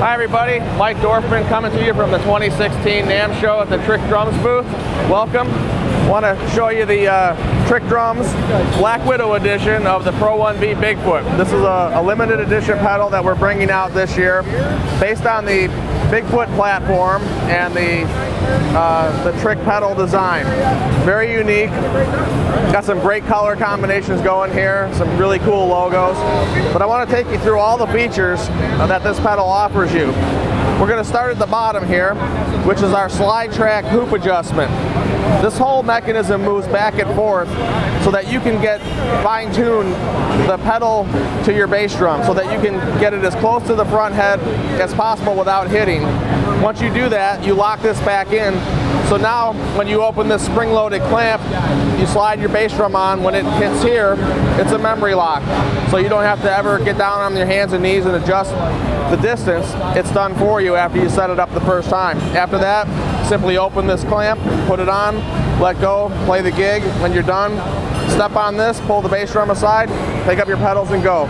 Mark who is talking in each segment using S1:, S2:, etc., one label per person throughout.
S1: Hi everybody, Mike Dorfman coming to you from the 2016 NAMM show at the Trick Drums booth. Welcome. Want to show you the Trick Drums Black Widow edition of the Pro 1B Bigfoot. This is a limited edition pedal that we're bringing out this year based on the Bigfoot platform and the Trick pedal design. Very unique. Got some great color combinations going here, some really cool logos. But I want to take you through all the features that this pedal offers you. We're going to start at the bottom here, which is our slide track hoop adjustment. This whole mechanism moves back and forth so that you can fine-tune the pedal to your bass drum so that you can get it as close to the front head as possible without hitting. Once you do that, you lock this back in. So now when you open this spring-loaded clamp, you slide your bass drum on. When it hits here, it's a memory lock. So you don't have to ever get down on your hands and knees and adjust the distance. It's done for you after you set it up the first time. After that, simply open this clamp, put it on, let go, play the gig. When you're done, step on this, pull the bass drum aside, pick up your pedals and go.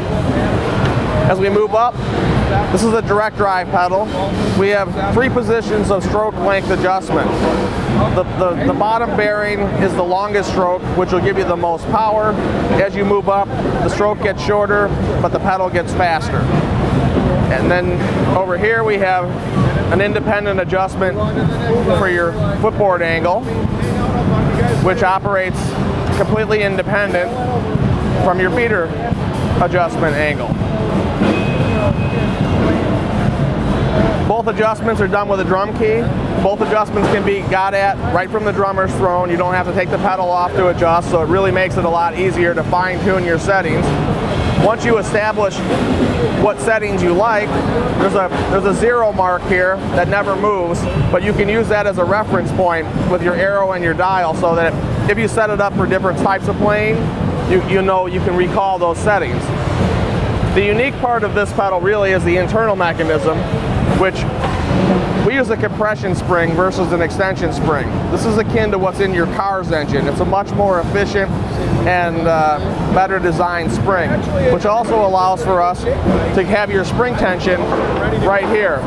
S1: As we move up, this is a direct drive pedal. We have 3 positions of stroke length adjustment. The bottom bearing is the longest stroke, which will give you the most power. As you move up, the stroke gets shorter, but the pedal gets faster. And then over here we have an independent adjustment for your footboard angle, which operates completely independent from your beater adjustment angle. Both adjustments are done with a drum key. Both adjustments can be got at right from the drummer's throne. You don't have to take the pedal off to adjust, so it really makes it a lot easier to fine-tune your settings. Once you establish what settings you like, there's a 0 mark here that never moves, but you can use that as a reference point with your arrow and your dial so that if you set it up for different types of playing, you know you can recall those settings. The unique part of this pedal really is the internal mechanism, which we use a compression spring versus an extension spring. This is akin to what's in your car's engine. It's a much more efficient and better designed spring, which also allows for us to have your spring tension right here.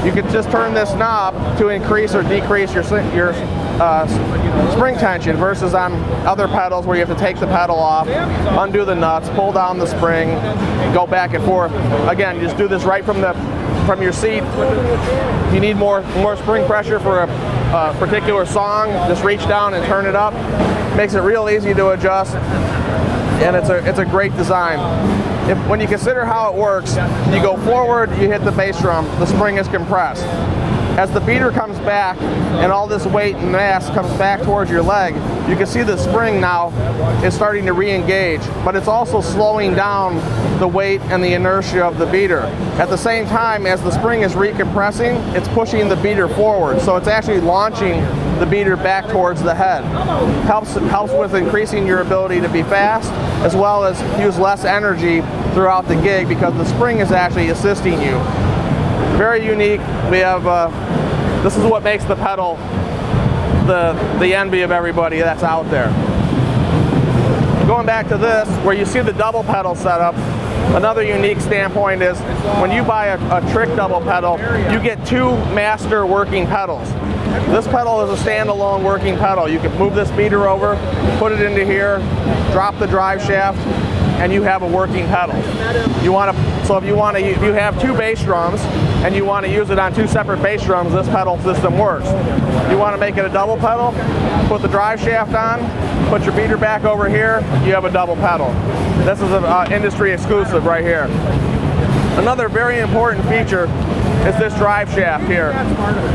S1: You can just turn this knob to increase or decrease your spring tension versus on other pedals where you have to take the pedal off, undo the nuts, pull down the spring, go back and forth. Again, you just do this right from your seat. If you need more spring pressure for a particular song, just reach down and turn it up. Makes it real easy to adjust, and it's a great design. When you consider how it works, you go forward, you hit the bass drum, the spring is compressed. As the beater comes back and all this weight and mass comes back towards your leg, you can see the spring now is starting to re-engage, but it's also slowing down the weight and the inertia of the beater. At the same time, as the spring is recompressing, it's pushing the beater forward, so it's actually launching the beater back towards the head. Helps with increasing your ability to be fast, as well as use less energy throughout the gig because the spring is actually assisting you. Very unique. We have this is what makes the pedal the envy of everybody that's out there. Going back to this, where you see the double pedal setup, another unique standpoint is when you buy a Trick double pedal, you get 2 master working pedals. This pedal is a standalone working pedal. You can move this beater over, put it into here, drop the drive shaft, and you have a working pedal. So if you have 2 bass drums and you want to use it on 2 separate bass drums, this pedal system works. You want to make it a double pedal, put the drive shaft on, put your beater back over here, you have a double pedal. This is an industry exclusive right here. Another very important feature is this drive shaft here,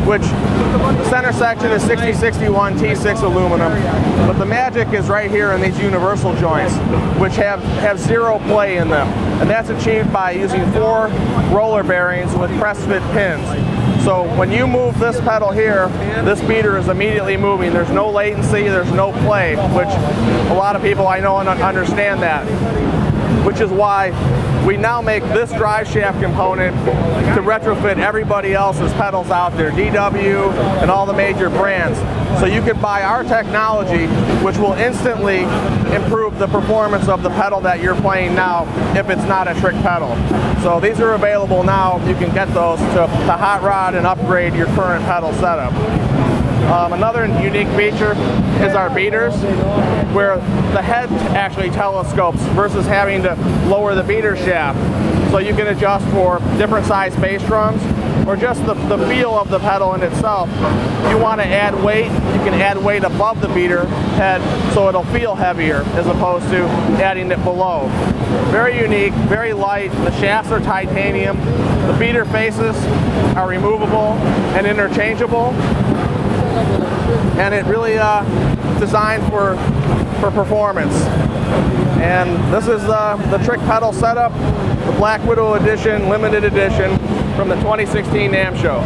S1: which the center section is 6061 T6 aluminum, but the magic is right here in these universal joints, which have 0 play in them, and that's achieved by using 4 roller bearings with press fit pins. So when you move this pedal here, this beater is immediately moving. There's no latency, there's no play, which a lot of people I know understand that, which is why we now make this drive shaft component to retrofit everybody else's pedals out there, DW and all the major brands. So you can buy our technology, which will instantly improve the performance of the pedal that you're playing now if it's not a trick pedal. So these are available now. You can get those to hot rod and upgrade your current pedal setup. Another unique feature is our beaters, where the head actually telescopes versus having to lower the beater shaft. So you can adjust for different size bass drums or just the feel of the pedal in itself. If you want to add weight, you can add weight above the beater head so it'll feel heavier as opposed to adding it below. Very unique, very light. The shafts are titanium. The beater faces are removable and interchangeable. And it really designed for performance. And this is the trick pedal setup, the Black Widow edition, limited edition from the 2016 NAMM show.